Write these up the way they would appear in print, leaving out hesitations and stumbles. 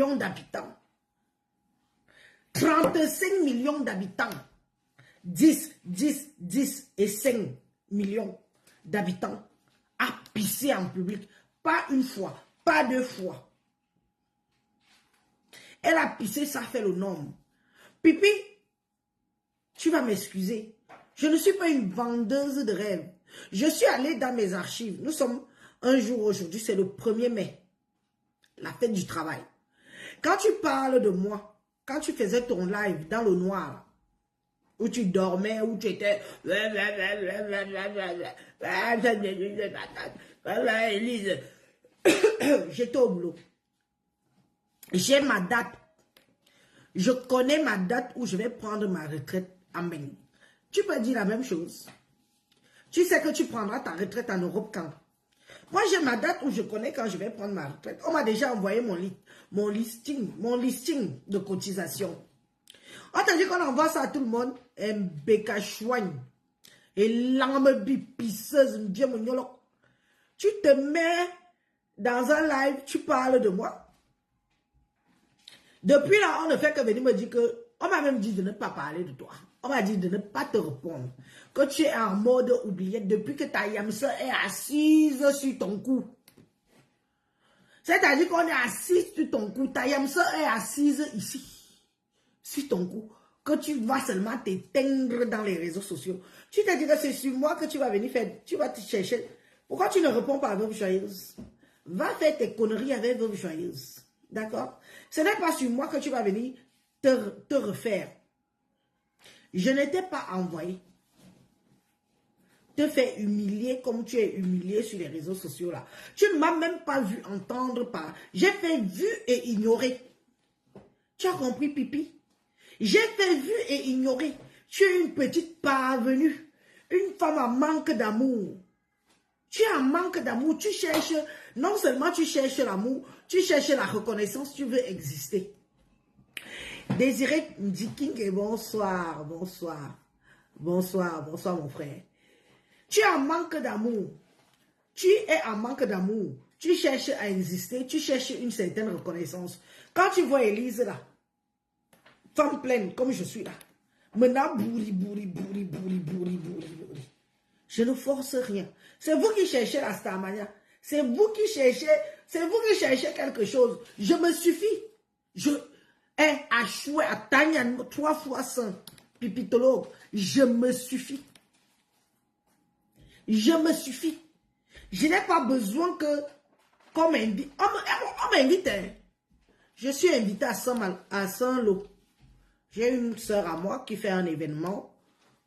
millions d'habitants. 35 millions d'habitants. 10 et 5 millions d'habitants a pissé en public. Pas une fois, pas deux fois. Elle a pissé, ça fait le nombre. Pipi, tu vas m'excuser. Je ne suis pas une vendeuse de rêves. Je suis allée dans mes archives. Nous sommes un jour aujourd'hui, c'est le 1er mai. La fête du travail. Quand tu parles de moi, quand tu faisais ton live dans le noir, où tu dormais, où tu étais... Élise, j'étais au boulot. J'ai ma date. Je connais ma date où je vais prendre ma retraite en Bénin. Tu peux dire la même chose. Tu sais que tu prendras ta retraite en Europe quand? Moi, j'ai ma date où je connais quand je vais prendre ma retraite. On m'a déjà envoyé mon listing de cotisation. On t'a dit qu'on envoie ça à tout le monde. Un bécachouigne. Et l'âme bipisseuse, bien mon. Tu te mets dans un live, tu parles de moi. Depuis là, on ne fait que venir me dire que... On m'a même dit de ne pas parler de toi. On m'a dit de ne pas te répondre. Que tu es en mode oubliette depuis que ta yamsa est assise sur ton cou. C'est-à-dire qu'on est assis sur ton cou. Ta yamsa est assise ici. Sur ton cou. Que tu vas seulement t'éteindre dans les réseaux sociaux. Tu te dis que c'est sur moi que tu vas venir faire. Tu vas te chercher. Pourquoi tu ne réponds pas à Veuve Joyeuse? Va faire tes conneries avec Veuve Joyeuse. D'accord? Ce n'est pas sur moi que tu vas venir te refaire. Je n'étais pas envoyé te faire humilier comme tu es humilié sur les réseaux sociaux là. Tu ne m'as même pas vu entendre parler. J'ai fait vu et ignorer. Tu as compris, Pipi? J'ai fait vu et ignorer. Tu es une petite parvenue. Une femme en manque d'amour. Tu es en manque d'amour. Tu cherches, non seulement tu cherches l'amour, tu cherches la reconnaissance, tu veux exister. Désiré Ndiking, bonsoir, bonsoir. Bonsoir, bonsoir mon frère. Tu es en manque d'amour. Tu es en manque d'amour. Tu cherches à exister, tu cherches une certaine reconnaissance. Quand tu vois Élise là, femme pleine comme je suis là, maintenant bourri. Je ne force rien. C'est vous qui cherchez la Starmania. C'est vous qui cherchez quelque chose. Je me suffis. Je à chouer à Tanya 3 fois 100 pipitolo. Je me suffis. Je me suffis. Je n'ai pas besoin que qu'on m'invite. On m'invite. Hein. Je suis invité à Saint-Lô. J'ai une sœur à moi qui fait un événement.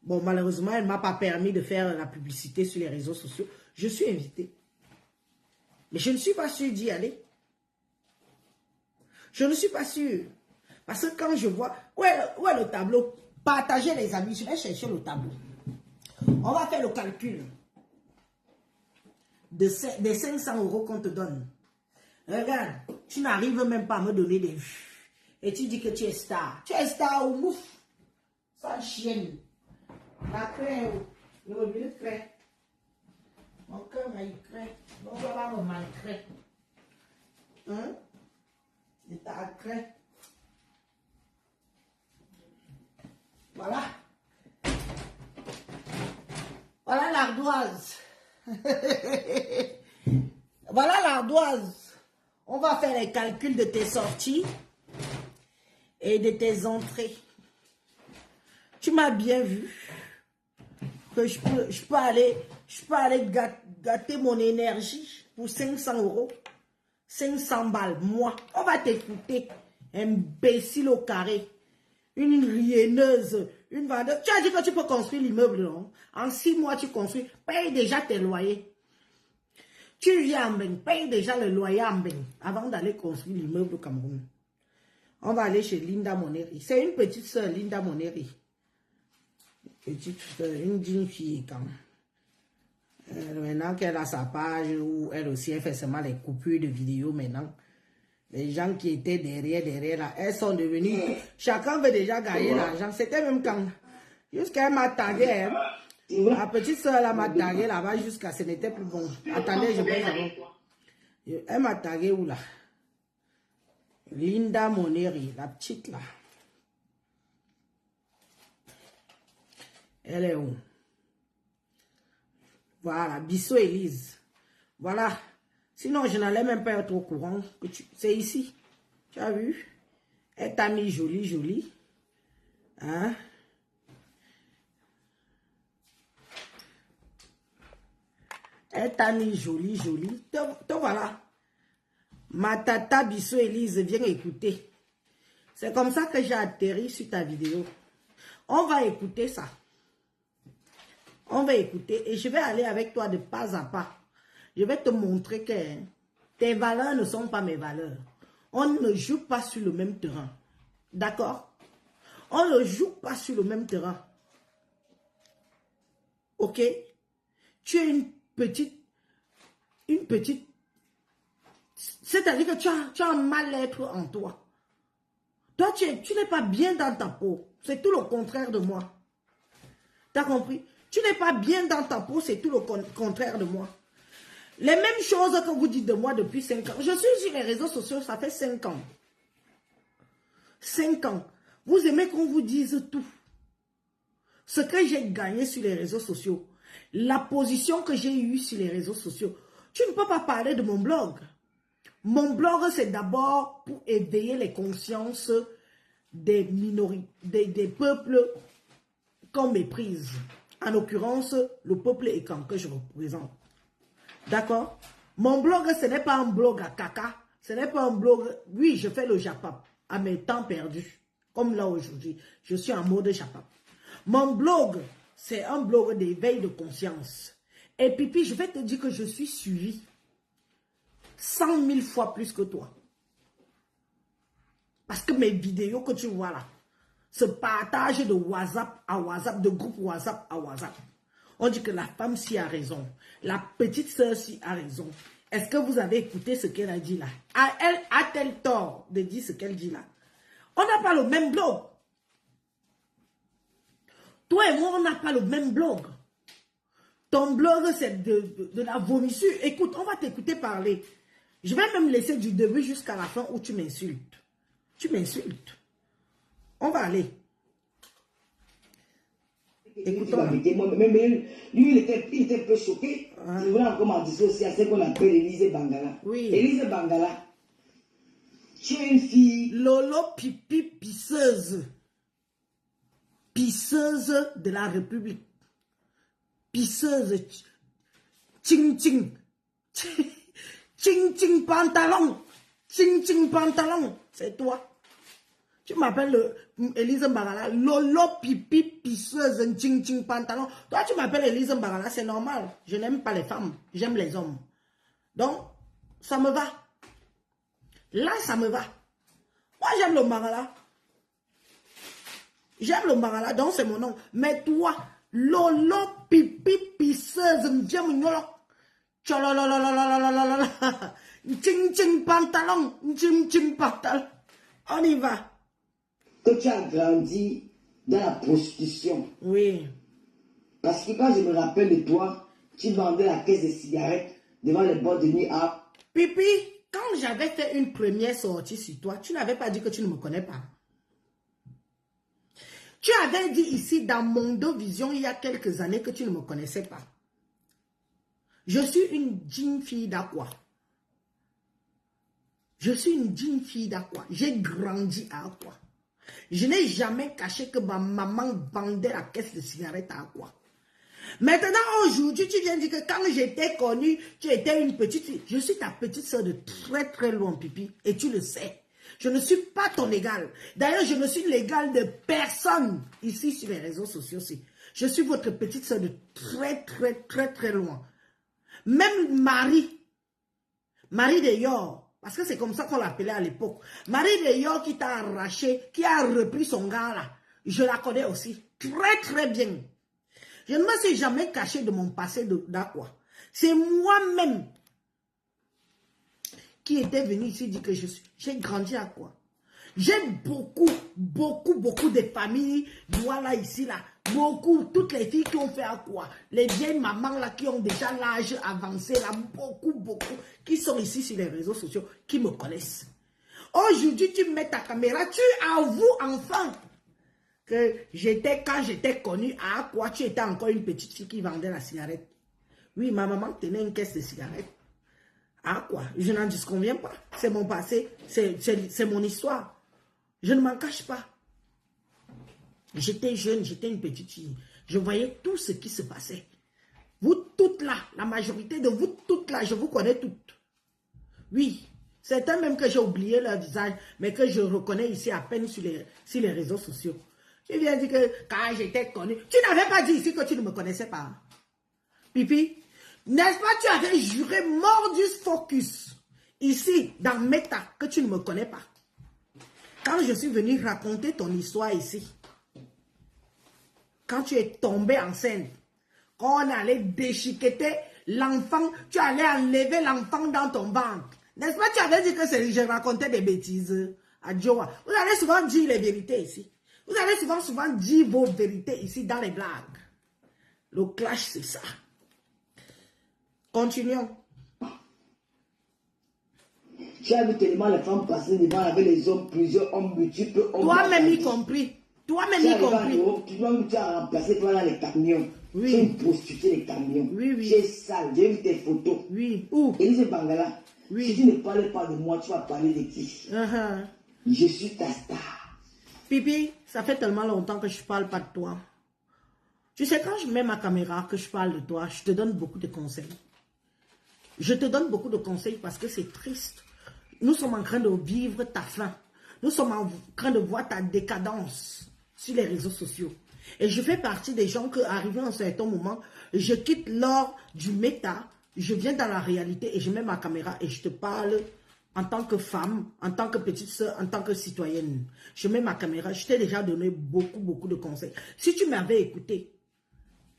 Bon, malheureusement, elle ne m'a pas permis de faire la publicité sur les réseaux sociaux. Je suis invité. Mais je ne suis pas sûr d'y aller. Je ne suis pas sûr. Parce que quand je vois... Où est le tableau? Partagez les amis. Je vais chercher le tableau. On va faire le calcul des 500 € qu'on te donne. Regarde, tu n'arrives même pas à me donner des vues. Et tu dis que tu es star. Tu es star ou mouf? Sans chienne. La craie, le mobile craie. Mon cœur m'a craie. Mon cœur m'a craie. Hein? Et ta craie. Voilà. Voilà l'ardoise. Voilà l'ardoise. On va faire les calculs de tes sorties et de tes entrées. Tu m'as bien vu que je peux aller gâter mon énergie pour 500 €. 500 balles, moi. On va t'écouter. Imbécile au carré. Une rienneuse. Une vendeuse. Tu as dit que tu peux construire l'immeuble, non? En 6 mois, tu construis. Paye déjà tes loyers. Tu viens en Bénin. Paye déjà le loyer en Bénin avant d'aller construire l'immeuble au Cameroun. On va aller chez Linda Moneri. C'est une petite soeur, Linda Moneri. Petite soeur, une digne fille quand même. Maintenant qu'elle a sa page où elle aussi elle fait seulement les coupures de vidéos maintenant. Les gens qui étaient derrière là, elles sont devenues... Chacun veut déjà gagner l'argent. C'était même quand... Jusqu'à elle m'a tagué. Hein. La petite soeur là m'a tagué là-bas jusqu'à ce n'était plus bon. Attendez, je vais d'abord. Elle m'a tagué où là? Linda Moneri, la petite là. Elle est où? Voilà, Bissot Élise. Voilà. Sinon, je n'allais même pas être au courant. C'est ici. Tu as vu? Elle t'a mis jolie, jolie. Hein? Elle t'a mis jolie, jolie. Te voilà. Ma tata Bissot Élise, viens écouter. C'est comme ça que j'ai atterri sur ta vidéo. On va écouter ça. On va écouter et je vais aller avec toi de pas à pas. Je vais te montrer que tes valeurs ne sont pas mes valeurs. On ne joue pas sur le même terrain. D'accord? On ne joue pas sur le même terrain. Ok? Tu es une petite, c'est-à-dire que tu as un mal-être en toi. Toi, tu n'es pas bien dans ta peau. C'est tout le contraire de moi. Tu as compris? Tu n'es pas bien dans ta peau, c'est tout le contraire de moi. Les mêmes choses que vous dites de moi depuis 5 ans. Je suis sur les réseaux sociaux, ça fait 5 ans. 5 ans. Vous aimez qu'on vous dise tout. Ce que j'ai gagné sur les réseaux sociaux. La position que j'ai eue sur les réseaux sociaux. Tu ne peux pas parler de mon blog. Mon blog, c'est d'abord pour éveiller les consciences des minorités, des peuples qu'on méprise. En l'occurrence, le peuple écan que je représente. D'accord? Mon blog, ce n'est pas un blog à caca. Ce n'est pas un blog... Oui, je fais le Japap à mes temps perdus. Comme là aujourd'hui, je suis en mode Japap. Mon blog, c'est un blog d'éveil de conscience. Et Pipi, je vais te dire que je suis suivi 100 000 fois plus que toi. Parce que mes vidéos que tu vois là, se partagent de WhatsApp à WhatsApp, de groupe WhatsApp à WhatsApp. On dit que la femme s'y a raison. La petite sœur s'y a raison. Est-ce que vous avez écouté ce qu'elle a dit là? A-t-elle tort de dire ce qu'elle dit là? On n'a pas le même blog. Toi et moi, on n'a pas le même blog. Ton blog, c'est de la vomissure. Écoute, on va t'écouter parler. Je vais même laisser du début jusqu'à la fin où tu m'insultes. Tu m'insultes. On va aller. Écoutons. Lui, il était un peu choqué. Je voulais encore m'en dissocier à ce qu'on appelle Élise Bangala. Oui. Élise Bangala, tu es une fille. Lolo pipi pisseuse. Pisseuse de la République. Pisseuse. Ching ching. Ching ching pantalon. Ching ching pantalon. C'est toi. Tu m'appelles Élise Mbagala, lolo pipi pisseuse, ching ching pantalon. Toi, tu m'appelles Élise Mbagala, c'est normal. Je n'aime pas les femmes, j'aime les hommes. Donc, ça me va. Là, ça me va. Moi, j'aime le Mbagala. J'aime le Mbagala, donc c'est mon nom. Mais toi, lolo pipi pisseuse, j'aime nyolo. Tcholololololololololol. Ching ching pantalon, ching ching pantalon. On y va. Que tu as grandi dans la prostitution. Oui. Parce que quand je me rappelle de toi, tu vendais la caisse de cigarettes devant les boîtes de nuit à... Pipi, quand j'avais fait une première sortie sur toi, tu n'avais pas dit que tu ne me connais pas. Tu avais dit ici dans Mondo Vision il y a quelques années que tu ne me connaissais pas. Je suis une digne fille d'Aqua. Je suis une digne fille d'Aqua. J'ai grandi à Aqua. Je n'ai jamais caché que ma maman vendait la caisse de cigarettes à Aqua. Maintenant, aujourd'hui, tu viens dire que quand j'étais connue, tu étais une petite fille. Je suis ta petite soeur de très très loin, Pipi. Et tu le sais. Je ne suis pas ton égal. D'ailleurs, je ne suis l'égal de personne ici sur les réseaux sociaux. Je suis votre petite soeur de très très très très loin. Même Marie de Yor, parce que c'est comme ça qu'on l'appelait à l'époque. Marie de Yor qui t'a arraché, qui a repris son gars là. Je la connais aussi. Très très bien. Je ne me suis jamais caché de mon passé d'Aqua. C'est moi-même qui était venu ici dire que j'ai grandi à quoi. J'ai beaucoup de familles, voilà ici, là. Beaucoup, toutes les filles qui ont fait à quoi. Les vieilles mamans là qui ont déjà l'âge avancé là, beaucoup, qui sont ici sur les réseaux sociaux, qui me connaissent. Aujourd'hui, tu mets ta caméra, tu avoues enfin que quand j'étais connue, à quoi tu étais encore une petite fille qui vendait la cigarette. Oui, ma maman tenait une caisse de cigarettes. À quoi? Je n'en disconviens pas. C'est mon passé, c'est mon histoire. Je ne m'en cache pas. J'étais jeune, j'étais une petite fille. Je voyais tout ce qui se passait. Vous toutes là, la majorité de vous toutes là, je vous connais toutes. Oui, certains même que j'ai oublié leur visage, mais que je reconnais ici à peine sur les réseaux sociaux. Tu viens dire que quand j'étais connue, tu n'avais pas dit ici que tu ne me connaissais pas. Pipi, n'est-ce pas, tu avais juré mordus focus ici dans Meta que tu ne me connais pas. Quand je suis venu raconter ton histoire ici, quand tu es tombé enceinte, quand on allait déchiqueter l'enfant, tu allais enlever l'enfant dans ton ventre. N'est-ce pas, tu avais dit que je racontais des bêtises à Joa. Vous allez souvent dire les vérités ici. Vous allez souvent dire vos vérités ici dans les blagues. Le clash, c'est ça. Continuons. J'ai vu tellement les femmes passer devant avec les hommes, plusieurs hommes multiples. Toi-même y compris. Toi-même y compris. Tu as remplacé toi dans les camions. Oui. C'est une prostituée des camions. Oui, oui. J'ai sale, j'ai vu tes photos. Oui. Où? Elise Bangala. Oui. Si tu ne parles pas de moi, tu vas parler de qui? Je suis ta star. Pipi, ça fait tellement longtemps que je ne parle pas de toi. Tu sais, quand je mets ma caméra, que je parle de toi, je te donne beaucoup de conseils. Je te donne beaucoup de conseils parce que c'est triste. Nous sommes en train de vivre ta fin. Nous sommes en train de voir ta décadence sur les réseaux sociaux. Et je fais partie des gens qui, arrivé à un certain moment, je quitte l'or du méta, je viens dans la réalité et je mets ma caméra et je te parle en tant que femme, en tant que petite soeur, en tant que citoyenne. Je mets ma caméra, je t'ai déjà donné beaucoup de conseils. Si tu m'avais écouté,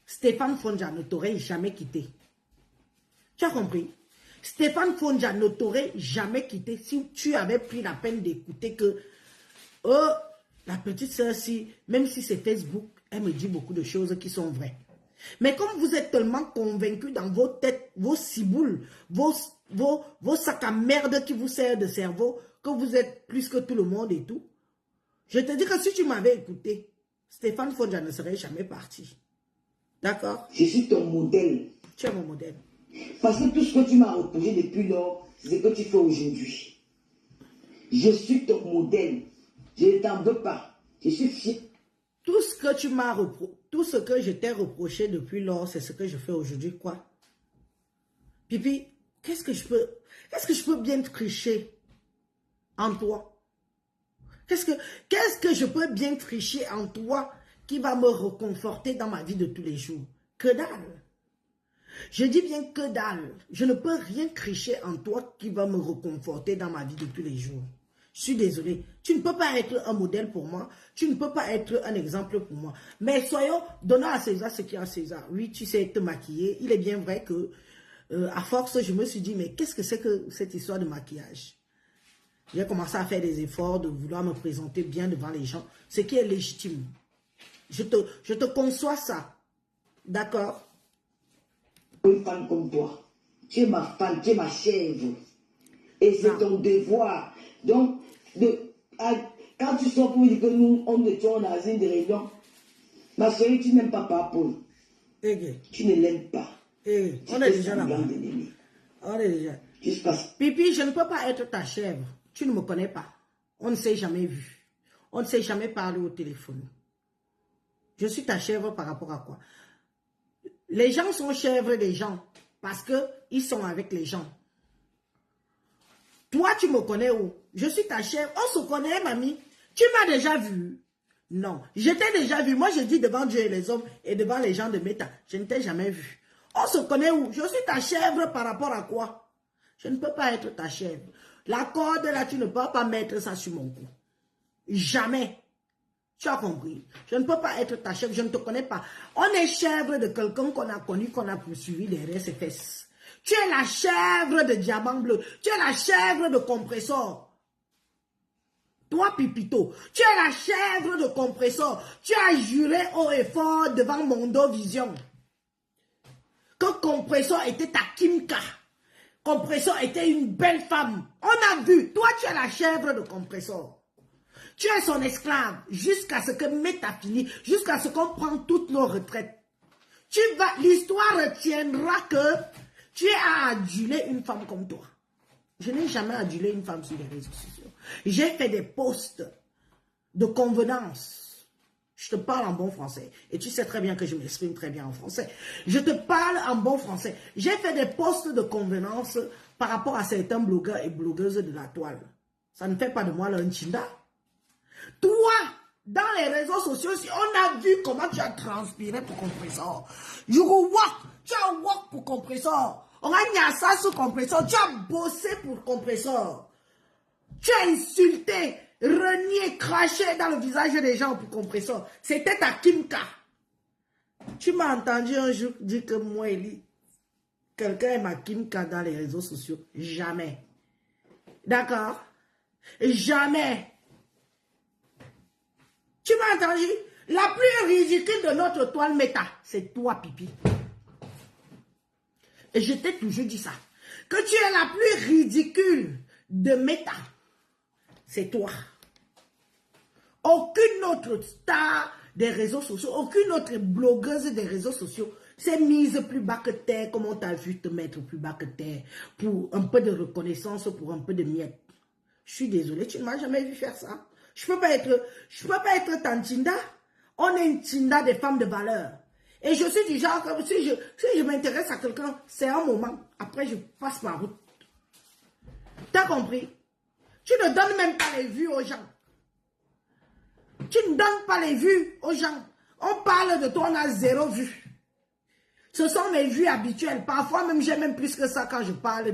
Stéphane Fonja ne t'aurait jamais quitté. Tu as compris? Stéphane Fonja ne t'aurait jamais quitté si tu avais pris la peine d'écouter que la petite soeur, même si c'est Facebook, elle me dit beaucoup de choses qui sont vraies. Mais comme vous êtes tellement convaincus dans vos têtes, vos ciboules, vos sacs à merde qui vous servent de cerveau, que vous êtes plus que tout le monde et tout, je te dis que si tu m'avais écouté, Stéphane Fonja ne serait jamais parti. D'accord? Je suis ton modèle. Tu es mon modèle. Parce que tout ce que tu m'as reproché depuis lors, c'est ce que tu fais aujourd'hui. Je suis ton modèle. Je ne t'en veux pas. Je suis fier. Tout ce que je t'ai reproché depuis lors, c'est ce que je fais aujourd'hui, quoi. Pipi, qu'est-ce que je peux bien tricher en toi? Qu'est-ce que je peux bien tricher en toi qui va me reconforter dans ma vie de tous les jours? Que dalle. Je dis bien que dalle. Je ne peux rien tricher en toi qui va me reconforter dans ma vie de tous les jours. Je suis désolé. Tu ne peux pas être un modèle pour moi. Tu ne peux pas être un exemple pour moi. Mais donnons à César ce qui est à César. Oui, tu sais te maquiller. Il est bien vrai que, à force, je me suis dit, mais qu'est-ce que c'est que cette histoire de maquillage? J'ai commencé à faire des efforts de vouloir me présenter bien devant les gens, ce qui est légitime. Je te conçois ça. D'accord? Une femme comme toi. Tu es ma femme, tu es ma chèvre. Et c'est ton devoir. Donc, quand tu sors pour dire que nous, on est dans une réunion, ma chérie, tu n'aimes pas Papa Paul. Tu ne l'aimes pas. On est déjà là-bas. On est déjà. Pipi, je ne peux pas être ta chèvre. Tu ne me connais pas. On ne s'est jamais vu. On ne s'est jamais parlé au téléphone. Je suis ta chèvre par rapport à quoi? Les gens sont chèvres des gens parce qu'ils sont avec les gens. Toi, tu me connais où? Je suis ta chèvre. On se connaît, mamie. Tu m'as déjà vu? Non. Je t'ai déjà vu. Moi, je dis devant Dieu et les hommes et devant les gens de Meta. Je ne t'ai jamais vu. On se connaît où? Je suis ta chèvre par rapport à quoi? Je ne peux pas être ta chèvre. La corde, là, tu ne peux pas mettre ça sur mon cou. Jamais. Tu as compris? Je ne peux pas être ta chèvre, je ne te connais pas. On est chèvre de quelqu'un qu'on a connu, qu'on a poursuivi derrière ses fesses. Tu es la chèvre de Diamant Bleu. Tu es la chèvre de Compressor. Toi, Pipito, tu es la chèvre de Compressor. Tu as juré haut et fort devant Mondo Vision que Compressor était ta Kimka. Compressor était une belle femme. On a vu. Toi, tu es la chèvre de Compressor. Tu es son esclave jusqu'à ce que Meta finisse, jusqu'à ce qu'on prenne toutes nos retraites. L'histoire retiendra que tu as adulé une femme comme toi. Je n'ai jamais adulé une femme sur les réseaux sociaux. J'ai fait des posts de convenance. Je te parle en bon français. Et tu sais très bien que je m'exprime très bien en français. Je te parle en bon français. J'ai fait des posts de convenance par rapport à certains blogueurs et blogueuses de la toile. Ça ne fait pas de moi un chinda. Toi, dans les réseaux sociaux, si on a vu comment tu as transpiré pour Compressor. Tu as walk pour Compressor. On a mis ça sous Compressor. Tu as bossé pour Compressor. Tu as insulté, renié, craché dans le visage des gens pour Compressor. C'était ta Kimka. Tu m'as entendu un jour dire que moi, Eli, quelqu'un est ma Kimka dans les réseaux sociaux. Jamais. D'accord? Jamais. Tu m'as entendu? La plus ridicule de notre toile méta, c'est toi, Pipi. Et je t'ai toujours dit ça. Que tu es la plus ridicule de méta, c'est toi. Aucune autre star des réseaux sociaux, aucune autre blogueuse des réseaux sociaux s'est mise plus bas que terre, comme on t'a vu te mettre plus bas que terre, pour un peu de reconnaissance, pour un peu de miettes. Je suis désolée, tu ne m'as jamais vu faire ça. Je peux pas être ta Tinda. On est une Tinda des femmes de valeur. Et je suis du genre, si je m'intéresse à quelqu'un, c'est un moment. Après, je passe ma route. T'as compris? Tu ne donnes même pas les vues aux gens. Tu ne donnes pas les vues aux gens. On parle de toi, on a 0 vue. Ce sont mes vues habituelles. Parfois, même j'ai même plus que ça quand je parle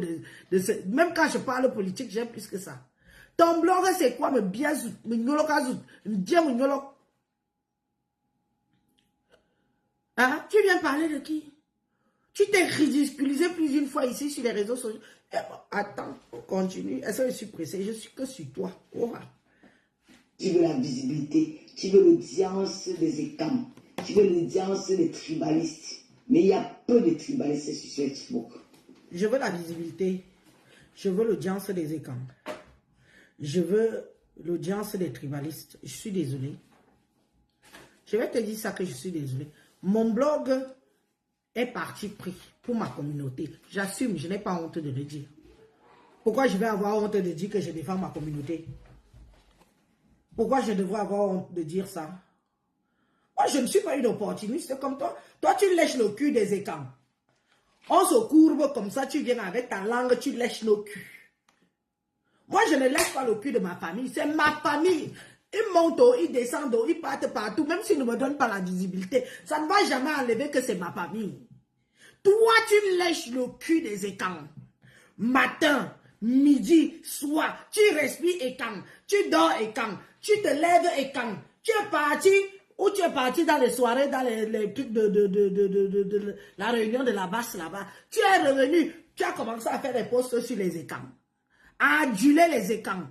même quand je parle politique, j'ai plus que ça. Ton blog, c'est quoi? Hein? Tu viens parler de qui? Tu t'es ridiculisé plus d'une fois ici sur les réseaux sociaux. Attends, on continue. Est-ce que je suis pressé? Je suis que sur toi. Oh. Tu veux la visibilité, tu veux l'audience des écams, tu veux l'audience des tribalistes. Mais il y a peu de tribalistes sur Facebook. Je veux la visibilité. Je veux l'audience des écams. Je veux l'audience des tribalistes. Je suis désolé. Je vais te dire ça que je suis désolé. Mon blog est parti pris pour ma communauté. J'assume, je n'ai pas honte de le dire. Pourquoi je vais avoir honte de dire que je défends ma communauté? Pourquoi je devrais avoir honte de dire ça? Moi, je ne suis pas une opportuniste comme toi. Toi, tu lèches le cul des écans. On se courbe comme ça, tu viens avec ta langue, tu lèches nos culs. Moi, je ne lèche pas le cul de ma famille. C'est ma famille. Ils montent, ils descendent, ils partent partout. Même s'ils ne me donnent pas la visibilité, ça ne va jamais enlever que c'est ma famille. Toi, tu lèches le cul des écans. Matin, midi, soir, tu respires écang. Tu dors écang. Tu te lèves écang. Tu es parti, ou tu es parti dans les soirées, dans les trucs de la réunion de la basse là-bas. Tu es revenu, tu as commencé à faire des posts sur les écans. À aduler les écans.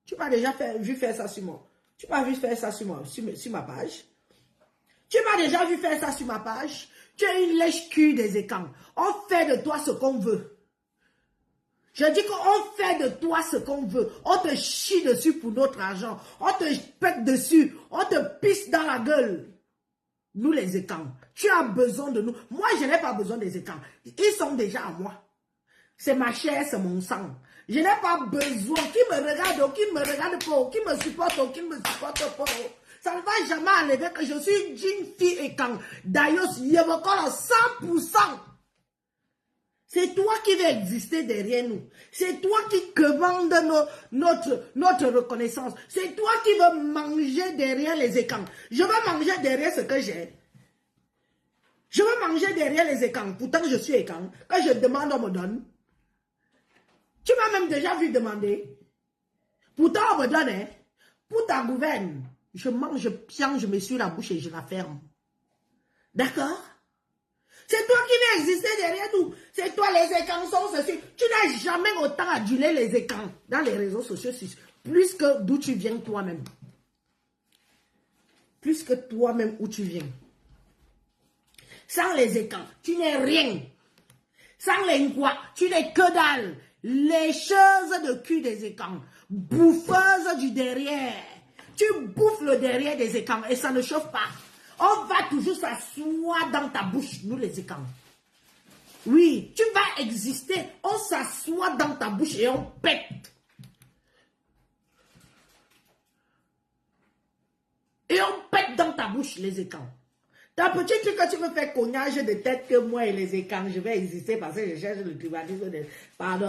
Tu m'as déjà vu faire ça sur moi. Tu m'as vu faire ça sur ma page. Tu m'as déjà vu faire ça sur ma page. Tu es une lèche-cul des écans. On fait de toi ce qu'on veut. Je dis qu'on fait de toi ce qu'on veut. On te chie dessus pour notre argent. On te pète dessus. On te pisse dans la gueule. Nous les écans. Tu as besoin de nous. Moi, je n'ai pas besoin des écans. Ils sont déjà à moi. C'est ma chair, c'est mon sang. Je n'ai pas besoin. Qui me regarde ou qui ne me regarde pas, qui me supporte ou qui ne me supporte pas. Ça ne va jamais enlever que je suis une fille écang. D'ailleurs, il y a encore 100%. C'est toi qui veux exister derrière nous. C'est toi qui commande notre reconnaissance. C'est toi qui veux manger derrière les écans. Je veux manger derrière ce que j'ai. Je veux manger derrière les écans. Pourtant, je suis écang. Quand je demande, on me donne. Tu m'as même déjà vu demander. Pourtant, on me donne. Hein? Pour ta gouverne, je mange, je piange, je me suis la bouche et je la ferme. D'accord? C'est toi qui veux exister derrière nous. C'est toi, les écrans sont ceci. Tu n'as jamais autant adulé les écrans dans les réseaux sociaux, plus que d'où tu viens toi-même. Plus que toi-même où tu viens. Sans les écrans, tu n'es rien. Sans lingua, tu n'es que dalle. Lécheuse de cul des écans. Bouffeuse du derrière. Tu bouffes le derrière des écans et ça ne chauffe pas. On va toujours s'asseoir dans ta bouche, nous les écans. Oui, tu vas exister. On s'assoit dans ta bouche et on pète. Et on pète dans ta bouche les écans. Ta petite truc que tu me fais cognage de tête que moi et les écans, je vais exister parce que je cherche le tribalisme. Pardon.